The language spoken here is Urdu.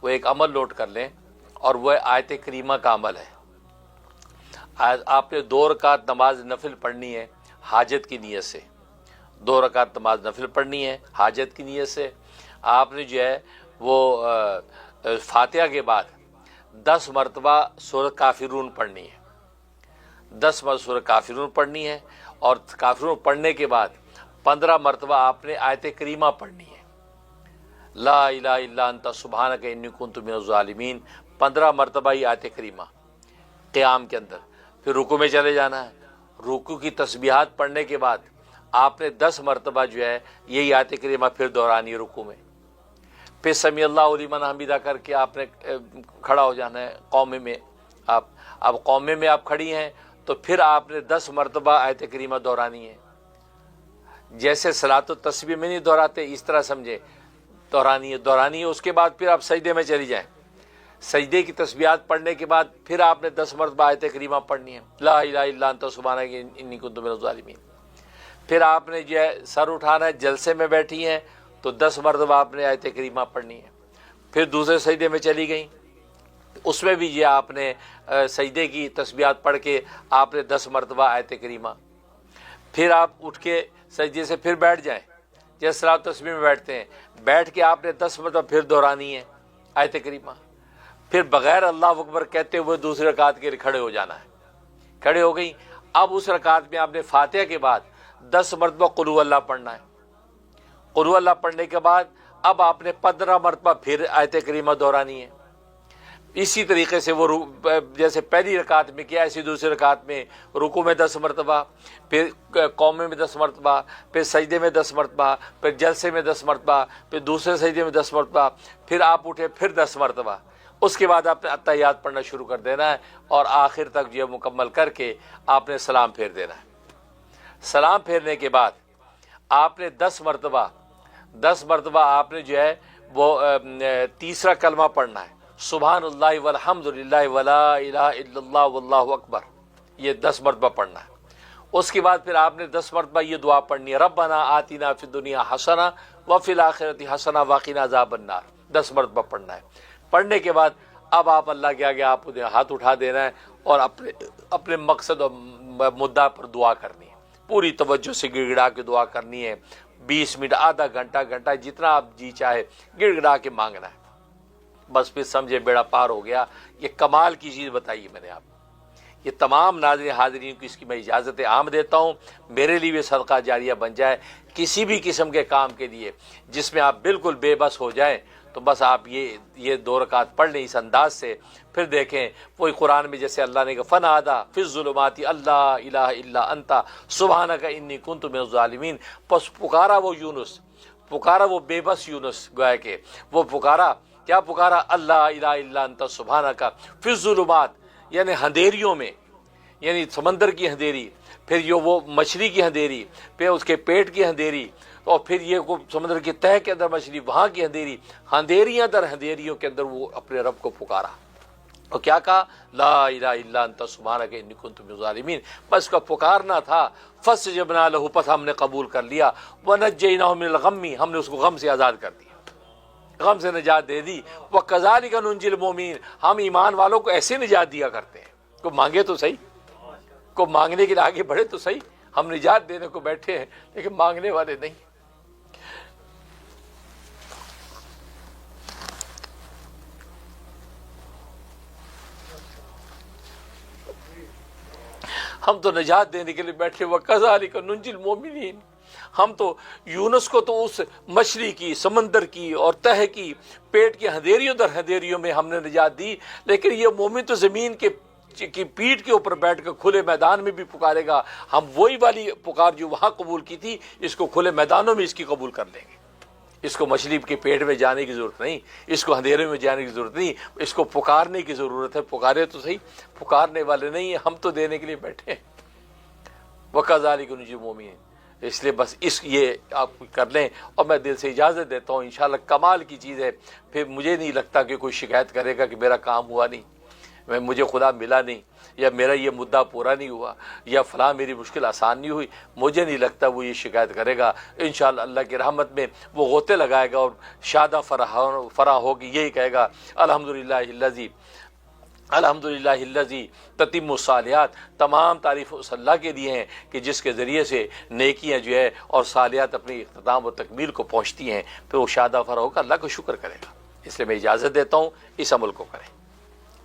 وہ ایک عمل نوٹ کر لیں، اور وہ آیت کریمہ کا عمل ہے۔ آپ نے 2 رکعت نماز نفل پڑھنی ہے حاجت کی نیت سے، 2 رکعت نماز نفل پڑھنی ہے حاجت کی نیت سے۔ آپ نے جو ہے وہ فاتحہ کے بعد 10 مرتبہ سورۃ کافرون پڑھنی ہے، 10 مرتبہ سورۃ کافرون پڑھنی ہے، اور کافرون پڑھنے کے بعد 15 مرتبہ آپ نے آیت کریمہ پڑھنی ہے، لا الہ الا انت سبحانک انی کنت من الظالمین، 15 مرتبہ ہی آیت کریمہ قیام کے اندر۔ پھر رکوع میں چلے جانا ہے، رکوع کی تسبیحات پڑھنے کے بعد آپ نے 10 مرتبہ جو ہے یہی آیت کریمہ پھر دہرانی ہے رکوع میں۔ پھر سمیع اللہ لمن حمیدہ کر کے آپ نے کھڑا ہو جانا ہے قومے میں۔ اب قومے میں آپ کھڑی ہیں تو پھر آپ نے 10 مرتبہ آیت کریمہ دہرانی ہے، جیسے صلاۃ التسبیح میں نہیں دہراتے اس طرح سمجھے، دہرانی ہے۔ اس کے بعد پھر آپ سجدے میں چلی جائیں، سجدے کی تسبیحات پڑھنے کے بعد پھر آپ نے 10 مرتبہ آیت کریمہ پڑھنی ہے، لا الہ الا انت سبحانک انی کنت من الظالمین۔ پھر آپ نے جو ہے سر اٹھانا ہے، جلسے میں بیٹھی ہیں تو 10 مرتبہ آپ نے آیت کریمہ پڑھنی ہے۔ پھر دوسرے سجدے میں چلی گئیں، اس میں بھی یہ آپ نے سجدے کی تسبیحات پڑھ کے آپ نے 10 مرتبہ آیت کریمہ۔ پھر آپ اٹھ کے سجدے سے پھر بیٹھ جائیں، جیسے صلاۃ التسبیح میں بیٹھتے ہیں، بیٹھ کے آپ نے 10 مرتبہ پھر دہرانی ہے آیت کریمہ۔ پھر بغیر اللہ اکبر کہتے ہوئے دوسری رکعت کے لیے کھڑے ہو جانا ہے، کھڑے ہو گئی۔ اب اس رکعت میں آپ نے فاتحہ کے بعد 10 مرتبہ قل هو اللہ پڑھنا ہے، قل هو اللہ پڑھنے کے بعد اب آپ نے 15 مرتبہ پھر آیت کریمہ دہرانی ہے۔ اسی طریقے سے وہ جیسے پہلی رکعت میں کیا، ایسی دوسری رکعت میں رکوع میں 10 مرتبہ، پھر قومے میں 10 مرتبہ، پھر سجدے میں 10 مرتبہ، پھر جلسے میں 10 مرتبہ، پھر دوسرے سجدے میں 10 مرتبہ، پھر آپ اٹھے پھر 10 مرتبہ۔ اس کے بعد آپ نے اتحیات پڑھنا شروع کر دینا ہے، اور آخر تک یہ مکمل کر کے آپ نے سلام پھیر دینا ہے۔ سلام پھیرنے کے بعد آپ نے 10 مرتبہ آپ نے جو ہے وہ تیسرا کلمہ پڑھنا ہے، سبحان اللہ والحمد للہ ولا الہ الا اللہ واللہ اکبر، یہ 10 مرتبہ پڑھنا ہے۔ اس کے بعد پھر آپ نے 10 مرتبہ یہ دعا پڑھنی ہے، ربنا آتنا فی الدنیا حسنہ وفی الآخرۃ حسنہ وقنا عذاب النار، 10 مرتبہ پڑھنا ہے۔ پڑھنے کے بعد اب آپ اللہ کے آگے آپ نے ہاتھ اٹھا دینا ہے، اور اپنے مقصد اور مدعا پر دعا کرنی ہے، پوری توجہ سے گڑ گڑا کے دعا کرنی ہے، 20 منٹ، آدھا گھنٹہ جتنا آپ جی چاہے گڑ گڑا کے مانگنا ہے۔ بس پھر سمجھے بیڑا پار ہو گیا۔ یہ کمال کی چیز بتائی میں نے آپ کو۔ یہ تمام ناظرین حاضرین کو اس کی میں اجازت عام دیتا ہوں، میرے لیے بھی صدقہ جاریہ بن جائے کسی بھی قسم کے کام کے لیے جس میں آپ بالکل بے بس ہو جائیں، تو بس آپ یہ 2 رکعت پڑھ لیں اس انداز سے۔ پھر دیکھیں وہی قرآن میں جیسے اللہ نے کہا فنادا فی الظلمات اللہ الہ الا انت سبحانک انی کنت من الظالمین، پس پکارا وہ یونس، پکارا وہ بے بس یونس، گویا کہ وہ پکارا، کیا پکارا؟ اللہ الہ الا انت سبحانک فی الظلمات، یعنی اندھیریوں میں، یعنی سمندر کی اندھیری، پھر یہ وہ مچھلی کی اندھیری، پھر اس کے پیٹ کی اندھیری، اور پھر یہ سمندر کی تہہ کے اندر مچھلی، وہاں کی اندھیری، اندھیریاں در اندھیریوں کے اندر وہ اپنے رب کو پکارا، اور کیا کہا؟ لا الہ الا انت سبحانک انی کنت من الظالمین۔ بس کا پکارنا تھا، فاستجبنا لہ، پس ہم نے قبول کر لیا، ونجیناہ من الغم، ہم نے اس کو غم سے آزاد کر دیا، غم سے نجات دے دی۔ وَكَذَلِكَ نُنْجِي الْمُؤْمِنِينَ، ہم ایمان والوں کو ایسے نجات دیا کرتے ہیں، کو مانگے تو صحیح، کو مانگنے کے لیے آگے بڑھے تو صحیح، ہم نجات دینے کو بیٹھے ہیں لیکن مانگنے والے نہیں۔ ہم تو نجات دینے کے لیے بیٹھے، وَكَذَلِكَ نُنْجِي الْمُؤْمِنِينَ، ہم تو یونس کو تو اس مچھلی کی، سمندر کی اور تہہ کی، پیٹ کی اندھیریوں در اندھیریوں میں ہم نے نجات دی، لیکن یہ مومن تو زمین کی پیٹھ کے اوپر بیٹھ کر کھلے میدان میں بھی پکارے گا۔ ہم وہی والی پکار جو وہاں قبول کی تھی، اس کو کھلے میدانوں میں اس کی قبول کر لیں گے۔ اس کو مچھلی کے پیٹ میں جانے کی ضرورت نہیں، اس کو اندھیرے میں جانے کی ضرورت نہیں، اس کو پکارنے کی ضرورت ہے۔ پکارے تو صحیح، پکارنے والے نہیں ہیں، ہم تو دینے کے لیے بیٹھے ہیں۔ وَكَذَلِكَ نُنْجِي الْمُؤْمِنِينَ، اس لیے بس یہ آپ کر لیں، اور میں دل سے اجازت دیتا ہوں، انشاءاللہ کمال کی چیز ہے۔ پھر مجھے نہیں لگتا کہ کوئی شکایت کرے گا کہ میرا کام ہوا نہیں، مجھے خدا ملا نہیں، یا میرا یہ مدعا پورا نہیں ہوا، یا فلاں میری مشکل آسان نہیں ہوئی، مجھے نہیں لگتا وہ یہ شکایت کرے گا۔ انشاءاللہ اللہ کی رحمت میں وہ غوطے لگائے گا اور شادہ فرح ہوگی، یہی کہے گا الحمدللہ الذی تتم الصالحات، تمام تعریف اس اللہ کے لیے ہیں کہ جس کے ذریعے سے نیکیاں جو ہے اور صالحات اپنی اختتام و تکمیل کو پہنچتی ہیں، پھر وہ شادہ فرح ہوگا، اللہ کو شکر کرے گا۔ اس لیے میں اجازت دیتا ہوں، اس عمل کو کریں۔